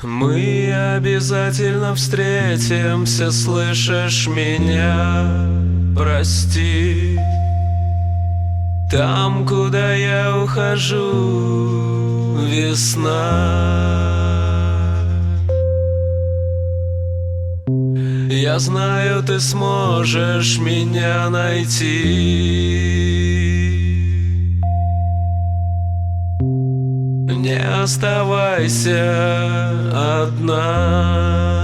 Мы обязательно встретимся, слышишь меня? Прости. Там, куда я ухожу, весна. Я знаю, ты сможешь меня найти. Не оставайся одна.